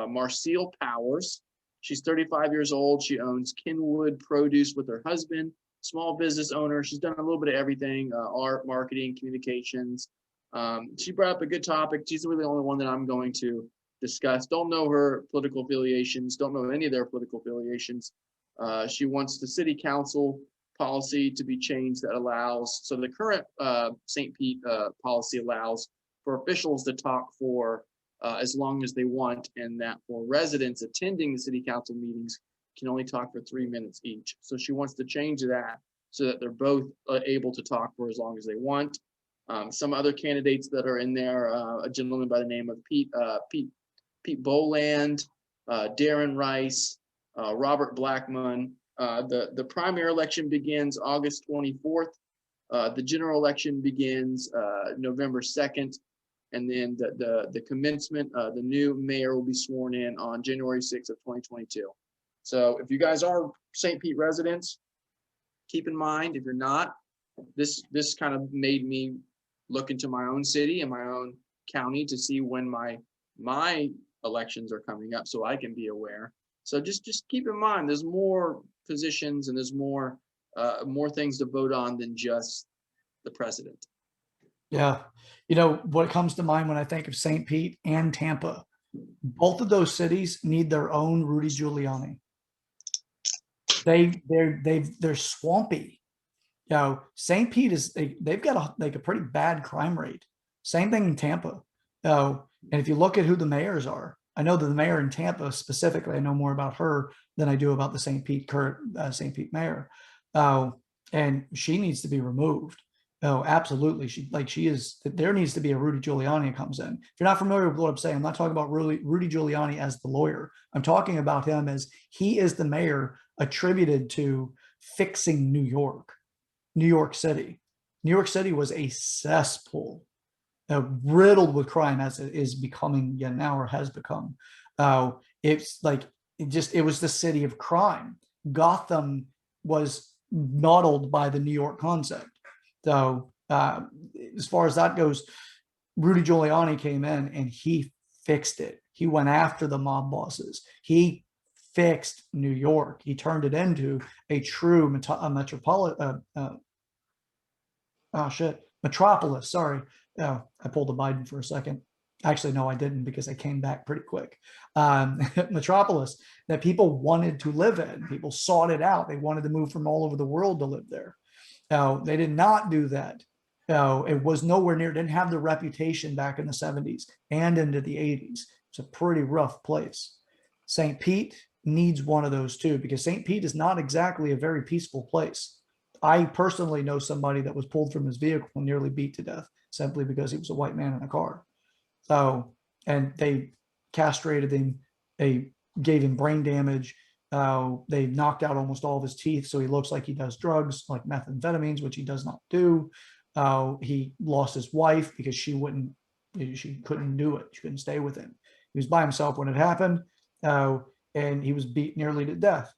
Marcelle Powers. She's 35 years old. She owns Kenwood Produce with her husband, small business owner. She's done a little bit of everything, art, marketing, communications. She brought up a good topic. She's really the only one that I'm going to discuss. Don't know her political affiliations. Don't know any of their political affiliations. She wants the city council policy to be changed that allows, so the current St. Pete policy allows for officials to talk for as long as they want, and that for residents attending the city council meetings can only talk for 3 minutes each. So she wants to change that so that they're both able to talk for as long as they want. Some other candidates that are in there, a gentleman by the name of Pete Boland, Darren Rice, Robert Blackman. The primary election begins August 24th. The general election begins November 2nd. And then the commencement, the new mayor will be sworn in on January 6th of 2022. So if you guys are St. Pete residents, keep in mind, if you're not, this kind of made me look into my own city and my own county to see when my elections are coming up so I can be aware. So just keep in mind, there's more positions and there's more things to vote on than just the president. Yeah. You know, what comes to mind when I think of St. Pete and Tampa, both of those cities need their own Rudy Giuliani. They're swampy. You know, St. Pete they've got a pretty bad crime rate. Same thing in Tampa. And if you look at who the mayors are, I know that the mayor in Tampa specifically, I know more about her than I do about the St. Pete St. Pete mayor. And she needs to be removed. Oh, absolutely. There needs to be a Rudy Giuliani that comes in. If you're not familiar with what I'm saying, I'm not talking about Rudy Giuliani as the lawyer. I'm talking about him as he is the mayor attributed to fixing New York City. New York City was a cesspool, riddled with crime, as it is becoming now, or has become. It's like it was the city of crime. Gotham was modeled by the New York concept. So as far as that goes, Rudy Giuliani came in and he fixed it. He went after the mob bosses. He fixed New York. He turned it into a true metropolis. Sorry. I pulled a Biden for a second. Actually, no, I didn't, because I came back pretty quick. Metropolis that people wanted to live in. People sought it out. They wanted to move from all over the world to live there. They did not do that. It was nowhere near, didn't have the reputation back in the 70s and into the 80s. It's a pretty rough place. St. Pete needs one of those too, because St. Pete is not exactly a very peaceful place. I personally know somebody that was pulled from his vehicle and nearly beat to death simply because he was a white man in a car. And they castrated him. They gave him brain damage. They knocked out almost all of his teeth, so he looks like he does drugs like methamphetamines, which he does not do. He lost his wife because she couldn't do it. She couldn't stay with him. He was by himself when it happened, and he was beat nearly to death,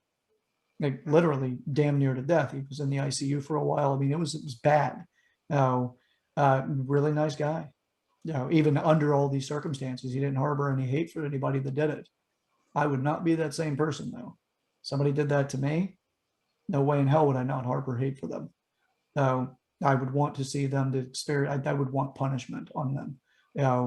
like literally damn near to death. He was in the ICU for a while. I mean, it was bad. Really nice guy. Even under all these circumstances, he didn't harbor any hate for anybody that did it. I would not be that same person though. Somebody did that to me, no way in hell would I not harbor hate for them. I would want to see them to experience. I would want punishment on them.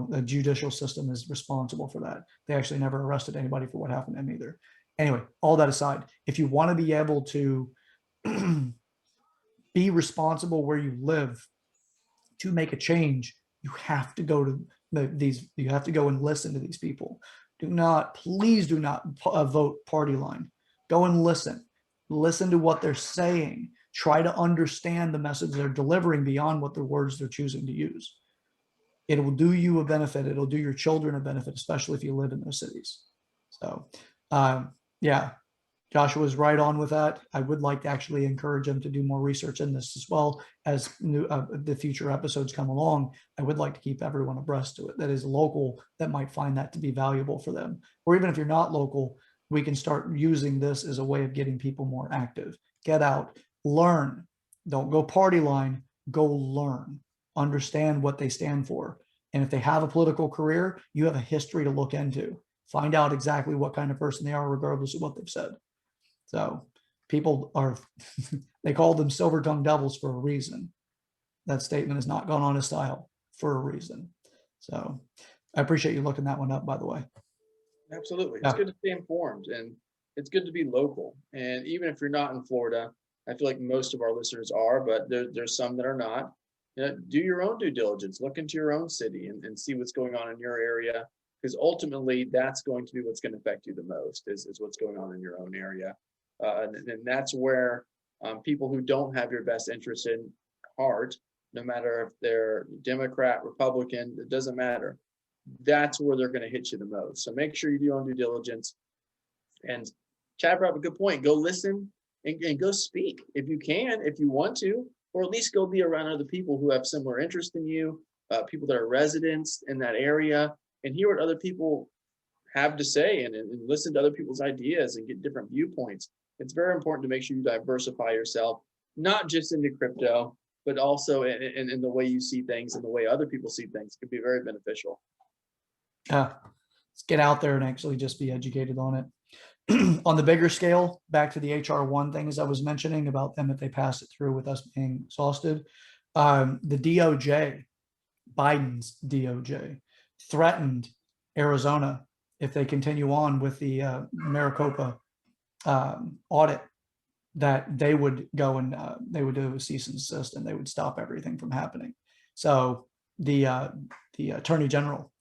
The judicial system is responsible for that. They actually never arrested anybody for what happened to them either. Anyway, all that aside, if you want to be able to be responsible where you live to make a change, you have to go to you have to go and listen to these people. Please do not vote party line. Go and listen to what they're saying. Try to understand the message they're delivering beyond what the words they're choosing to use. It will do you a benefit. It'll do your children a benefit, especially if you live in those cities. So, yeah, Joshua is right on with that. I would like to actually encourage him to do more research in this, as well as the future episodes come along. I would like to keep everyone abreast to it that is local, that might find that to be valuable for them. Or even if you're not local, we can start using this as a way of getting people more active. Get out, learn. Don't go party line, go learn. Understand what they stand for. And if they have a political career, you have a history to look into. Find out exactly what kind of person they are, regardless of what they've said. So people they call them silver-tongued devils for a reason. That statement has not gone on his style for a reason. So I appreciate you looking that one up, by the way. Absolutely. It's good to stay informed, and it's good to be local. And even if you're not in Florida, I feel like most of our listeners are, but there's some that are not. You know, do your own due diligence, look into your own city and see what's going on in your area, because ultimately that's going to be what's going to affect you the most is what's going on in your own area. And that's where people who don't have your best interest in heart, no matter if they're Democrat, Republican, it doesn't matter. That's where they're going to hit you the most. So make sure you do your own due diligence. And Chad brought up a good point. Go listen and go speak if you can, if you want to, or at least go be around other people who have similar interest in you, people that are residents in that area, and hear what other people have to say and listen to other people's ideas and get different viewpoints. It's very important to make sure you diversify yourself, not just into crypto, but also in the way you see things and the way other people see things. It can be very beneficial. Let's get out there and actually just be educated on it. On the bigger scale, back to the HR1 thing, as I was mentioning about them, if they pass it through with us being exhausted, the DOJ, Biden's DOJ, threatened Arizona if they continue on with the Maricopa audit, that they would go and they would do a cease and desist and they would stop everything from happening. So the Attorney General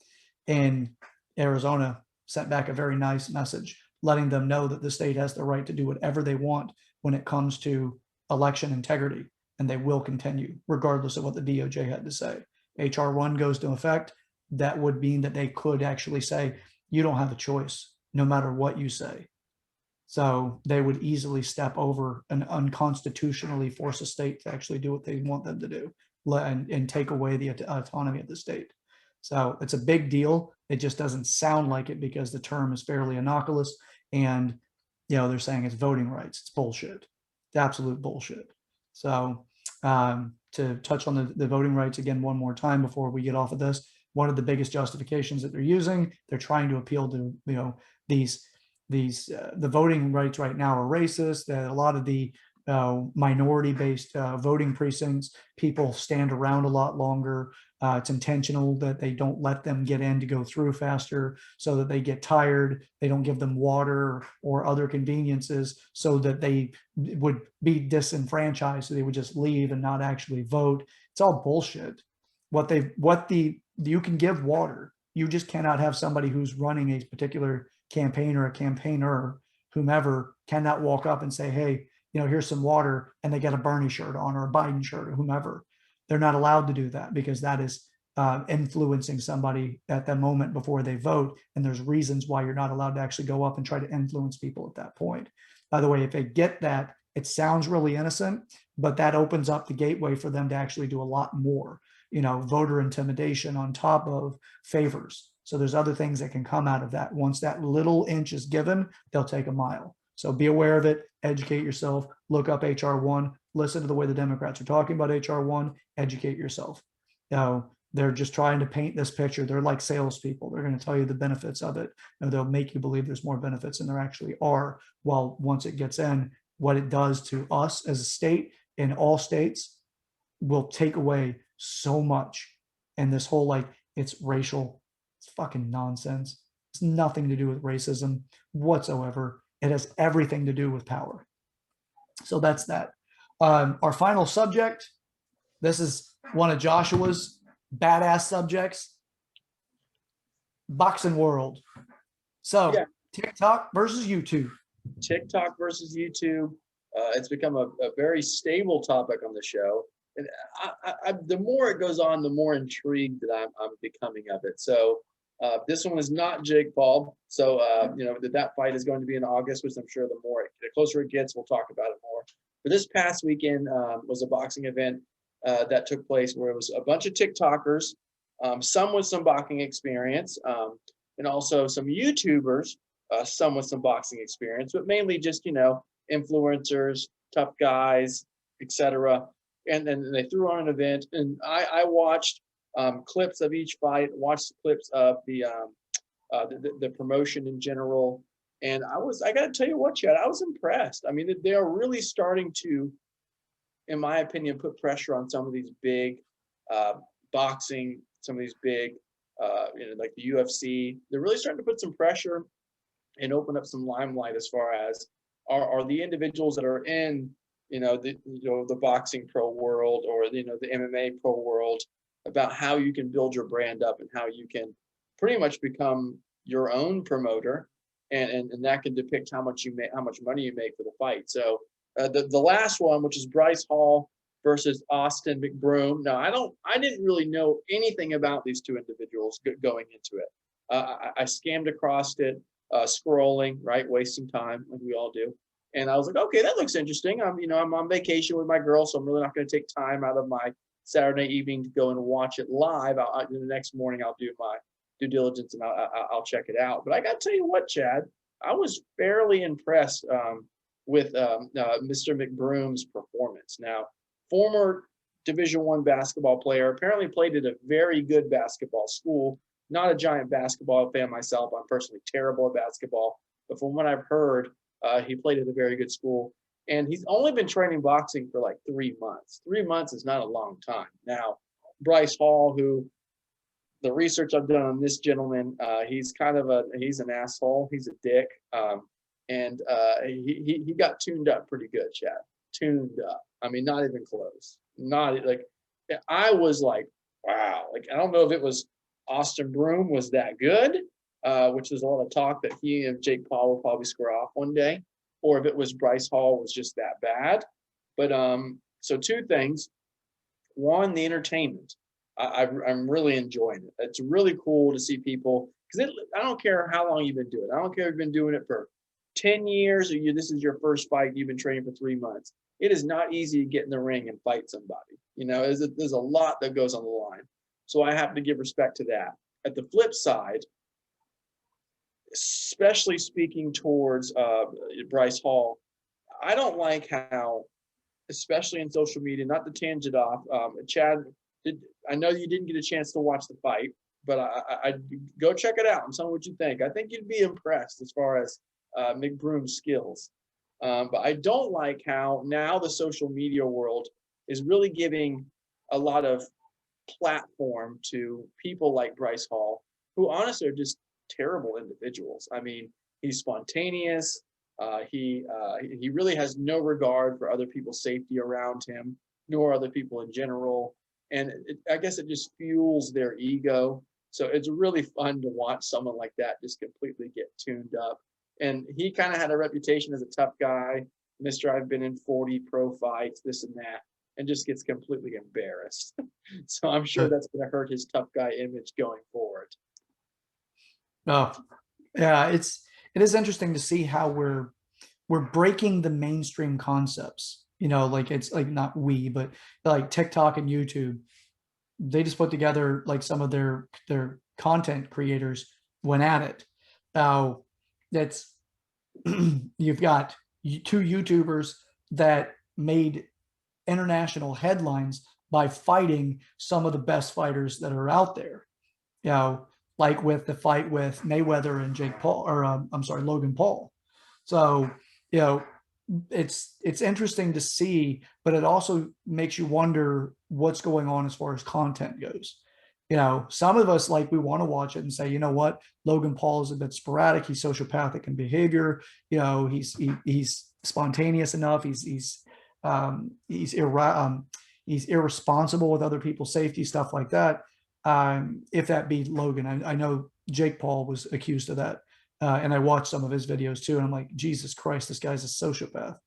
in Arizona sent back a very nice message, letting them know that the state has the right to do whatever they want when it comes to election integrity, and they will continue regardless of what the DOJ had to say. HR1 goes into effect. That would mean that they could actually say, you don't have a choice, no matter what you say. So they would easily step over and unconstitutionally force a state to actually do what they want them to do and take away the autonomy of the state. So it's a big deal. It just doesn't sound like it because the term is fairly innocuous, and they're saying it's voting rights. It's bullshit. It's absolute bullshit. So to touch on the voting rights again one more time before we get off of this, one of the biggest justifications that they're using, they're trying to appeal to the voting rights right now are racist, that a lot of the minority-based voting precincts, people stand around a lot longer. It's intentional that they don't let them get in to go through faster so that they get tired. They don't give them water or other conveniences so that they would be disenfranchised. So they would just leave and not actually vote. It's all bullshit. You can give water. You just cannot have somebody who's running a particular campaign or a campaigner, whomever, cannot walk up and say, hey, here's some water, and they get a Bernie shirt on or a Biden shirt or whomever. They're not allowed to do that because that is influencing somebody at that moment before they vote. And there's reasons why you're not allowed to actually go up and try to influence people at that point. By the way, if they get that, it sounds really innocent, but that opens up the gateway for them to actually do a lot more, voter intimidation on top of favors. So there's other things that can come out of that. Once that little inch is given, they'll take a mile. So be aware of it, educate yourself, look up HR1, listen to the way the Democrats are talking about HR1, educate yourself. Now, they're just trying to paint this picture. They're like salespeople. They're going to tell you the benefits of it, and they'll make you believe there's more benefits than there actually are. While once it gets in, what it does to us as a state, in all states, will take away so much. And this whole, it's racial, it's fucking nonsense. It's nothing to do with racism whatsoever. It has everything to do with power. So that's that. Our final subject, this is one of Joshua's badass subjects, boxing world. So yeah. TikTok versus YouTube. TikTok versus YouTube. It's become a very stable topic on the show. And the more it goes on, the more intrigued that I'm becoming of it. So this one is not Jake Paul. So, that fight is going to be in August, which I'm sure the closer it gets, we'll talk about it more. But this past weekend was a boxing event that took place where it was a bunch of TikTokers, some with some boxing experience, and also some YouTubers, some with some boxing experience, but mainly just, influencers, tough guys, etc. And then they threw on an event, and I watched clips of each fight, watched clips of the promotion in general, and I got to tell you what, Chad, I was impressed. I mean, they are really starting to, in my opinion, put pressure on some of these big boxing, some of these big, like the UFC. They're really starting to put some pressure and open up some limelight as far as are the individuals that are in the boxing pro world, or the MMA pro world, about how you can build your brand up and how you can pretty much become your own promoter, and that can depict how much money you make for the fight. So the last one, which is Bryce Hall versus Austin McBroom. Now, I didn't really know anything about these two individuals going into it. I scammed across it, scrolling, right, wasting time like we all do. And I was like, okay, that looks interesting. I'm on vacation with my girl, so I'm really not going to take time out of my Saturday evening to go and watch it live. The next morning, I'll do my due diligence and I'll check it out. But I got to tell you what, Chad, I was fairly impressed with Mr. McBroom's performance. Now, former Division I basketball player, apparently played at a very good basketball school. Not a giant basketball fan myself. I'm personally terrible at basketball, but from what I've heard, he played at a very good school. And he's only been training boxing for like 3 months. 3 months is not a long time. Now, Bryce Hall, who the research I've done on this gentleman, he's an asshole. He's a dick. And he got tuned up pretty good, Chad. Tuned up. I mean, not even close. Not like, I was like, wow. Like, I don't know if it was Austin Broom was that good, which is a lot of talk that he and Jake Paul will probably square off one day, or if it was Bryce Hall was just that bad. But so two things. One, the entertainment. I'm really enjoying it. It's really cool to see people, because I don't care how long you've been doing it. I don't care if you've been doing it for 10 years or this is your first fight, you've been training for 3 months. It is not easy to get in the ring and fight somebody. There's a lot that goes on the line. So I have to give respect to that. At the flip side, especially speaking towards Bryce Hall, I don't like how, especially in social media, not to tangent off, Chad, I know you didn't get a chance to watch the fight, but I go check it out and tell me what you think. I think you'd be impressed as far as McBroom's skills. But I don't like how now the social media world is really giving a lot of platform to people like Bryce Hall, who honestly are just terrible individuals. I mean, he's spontaneous. He really has no regard for other people's safety around him, nor other people in general. And I guess it just fuels their ego. So it's really fun to watch someone like that just completely get tuned up. And he kind of had a reputation as a tough guy, Mr. I've been in 40 pro fights, this and that, and just gets completely embarrassed. So I'm sure that's going to hurt his tough guy image going forward. Oh, yeah, it is interesting to see how we're breaking the mainstream concepts. Like, it's like, not we, but like TikTok and YouTube, they just put together like some of their content creators went at it. Now, that's you've got 2 YouTubers that made international headlines by fighting some of the best fighters that are out there. Like with the fight with Mayweather and Jake Paul, or I'm sorry, Logan Paul. So, it's interesting to see, but it also makes you wonder what's going on as far as content goes. Some of us, like, we want to watch it and say, you know what, Logan Paul is a bit sporadic. He's sociopathic in behavior. He's spontaneous enough. He's irresponsible with other people's safety, stuff like that. If that be Logan, I know Jake Paul was accused of that. And I watched some of his videos too, and I'm like, Jesus Christ, this guy's a sociopath.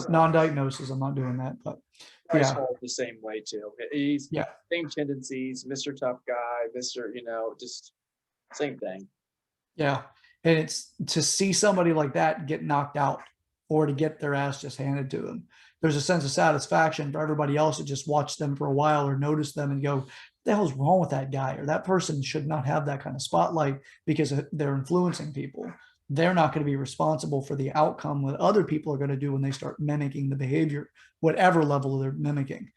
Non-diagnosis, I'm not doing that, but Bryce Hall the same way too. He's yeah, same tendencies, Mr. Tough Guy, Mr. Just same thing. Yeah, and it's to see somebody like that get knocked out or to get their ass just handed to them. There's a sense of satisfaction for everybody else that just watched them for a while or noticed them and go, the hell's wrong with that guy? Or that person should not have that kind of spotlight because they're influencing people. They're not going to be responsible for the outcome what other people are going to do when they start mimicking the behavior, whatever level they're mimicking.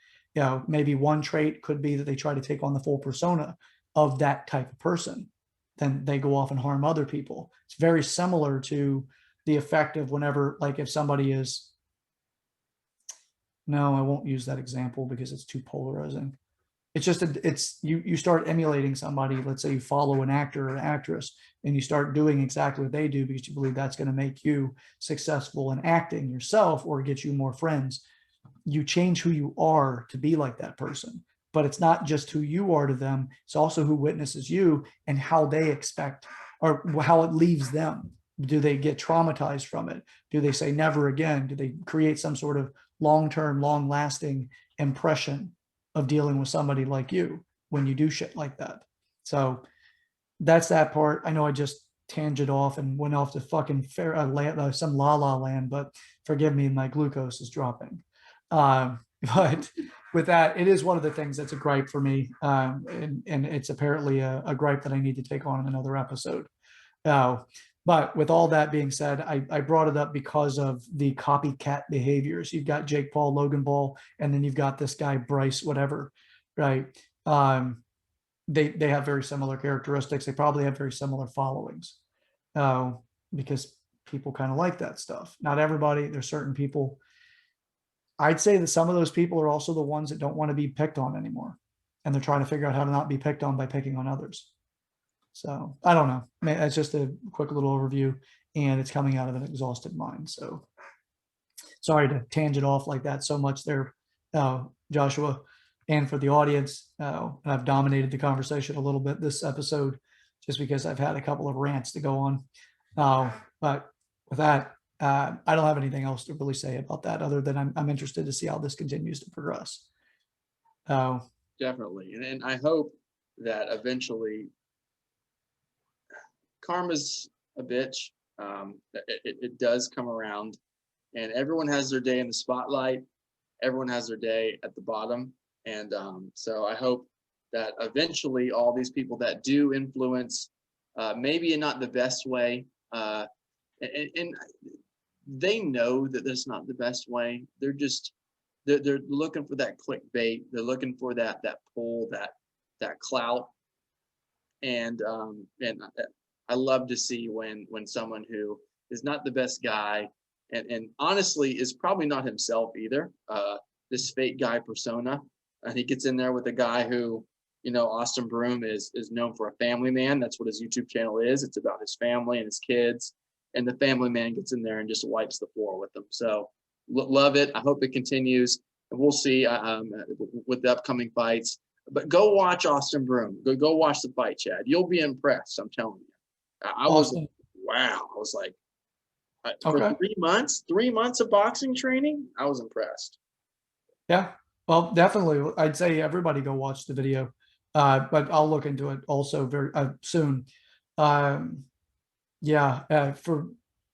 Maybe one trait could be that they try to take on the full persona of that type of person. Then they go off and harm other people. It's very similar to the effect of whenever, like, if somebody no, I won't use that example because it's too polarizing. It's just you start emulating somebody. Let's say you follow an actor or an actress, and you start doing exactly what they do because you believe that's going to make you successful in acting yourself or get you more friends. You change who you are to be like that person. But it's not just who you are to them, it's also who witnesses you and how they expect, or how it leaves them. Do they get traumatized from it? Do they say never again? Do they create some sort of long-term, long-lasting impression of dealing with somebody like you when you do shit like that? So that's that part. I know I just tangent off and went off to fucking some la la land, but forgive me, my glucose is dropping. But with that, it is one of the things that's a gripe for me, and it's apparently a gripe that I need to take on in another episode. But with all that being said, I brought it up because of the copycat behaviors. You've got Jake Paul, Logan Paul, and then you've got this guy Bryce, whatever, right? They have very similar characteristics. They probably have very similar followings, because people kind of like that stuff. Not everybody. There's certain people. I'd say that some of those people are also the ones that don't want to be picked on anymore, and they're trying to figure out how to not be picked on by picking on others. So I don't know. It's just a quick little overview, and it's coming out of an exhausted mind. So sorry to tangent off like that so much there, Joshua, and for the audience. I've dominated the conversation a little bit this episode just because I've had a couple of rants to go on. But with that, I don't have anything else to really say about that other than I'm interested to see how this continues to progress. Definitely. And I hope that eventually karma's a bitch. It does come around, and everyone has their day in the spotlight. Everyone has their day at the bottom. And so I hope that eventually all these people that do influence, maybe in not the best way, and they know that that's not the best way. They're just they're looking for that clickbait. They're looking for that pull, that clout. And I love to see when someone who is not the best guy, and honestly is probably not himself either. This fake guy persona, and he gets in there with a guy who, Austin Broom is known for a family man. That's what his YouTube channel is. It's about his family and his kids. And the family man gets in there and just wipes the floor with them. So love it. I hope it continues. And we'll see with the upcoming fights. But go watch Austin Broom. Go watch the fight, Chad. You'll be impressed. I'm telling you. I was, wow. I was like, for 3 months of boxing training, I was impressed. Yeah, well, definitely. I'd say everybody go watch the video, but I'll look into it also very soon. For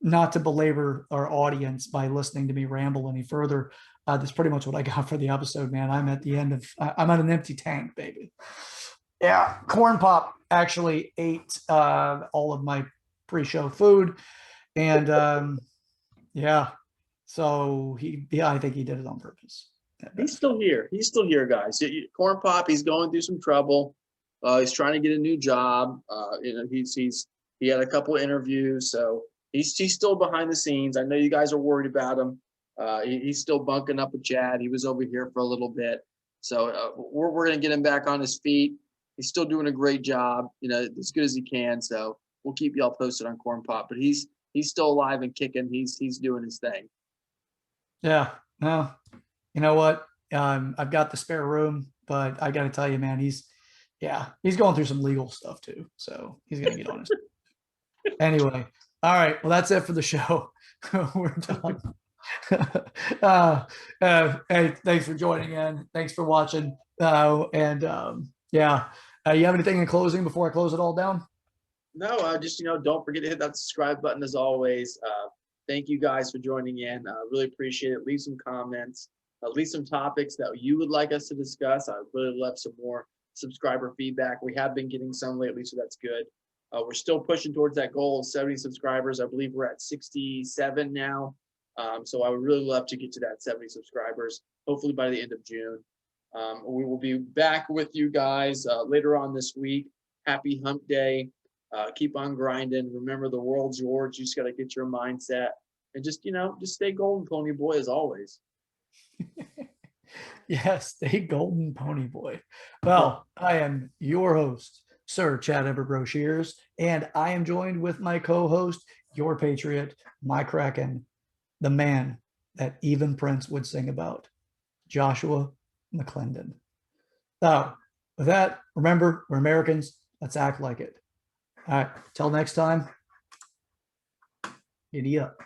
not to belabor our audience by listening to me ramble any further, that's pretty much what I got for the episode, man. I'm at the end of, I'm at an empty tank, baby. Yeah, Corn Pop actually ate all of my pre-show food, and yeah, so I think he did it on purpose. He's still here. He's still here, guys. Corn Pop, he's going through some trouble. He's trying to get a new job. He had a couple of interviews, so he's still behind the scenes. I know you guys are worried about him. He's still bunking up with Chad. He was over here for a little bit, so we're gonna get him back on his feet. He's still doing a great job, as good as he can. So we'll keep y'all posted on Corn Pop. But he's still alive and kicking. He's doing his thing. Yeah. No. You know what? I've got the spare room, but I got to tell you, man, he's going through some legal stuff too. So he's going to get on his. Anyway. All right. Well, that's it for the show. We're done. Hey, thanks for joining in. Thanks for watching. You have anything in closing before I close it all down? No, just, don't forget to hit that subscribe button as always. Thank you guys for joining in. Really appreciate it. Leave some comments. Leave some topics that you would like us to discuss. I'd really love some more subscriber feedback. We have been getting some lately, so that's good. We're still pushing towards that goal of 70 subscribers. I believe we're at 67 now. So I would really love to get to that 70 subscribers, hopefully by the end of June. We will be back with you guys later on this week. Happy hump day. Keep on grinding. Remember, the world's yours. You just got to get your mindset and just stay golden, pony boy, as always. Yes, the golden pony boy. Well, I am your host, Sir Chad Everbroshears, and I am joined with my co-host, your patriot, my Kraken, the man that even Prince would sing about, Joshua McClendon. So, with that, remember, we're Americans. Let's act like it. All right, till next time, giddy up.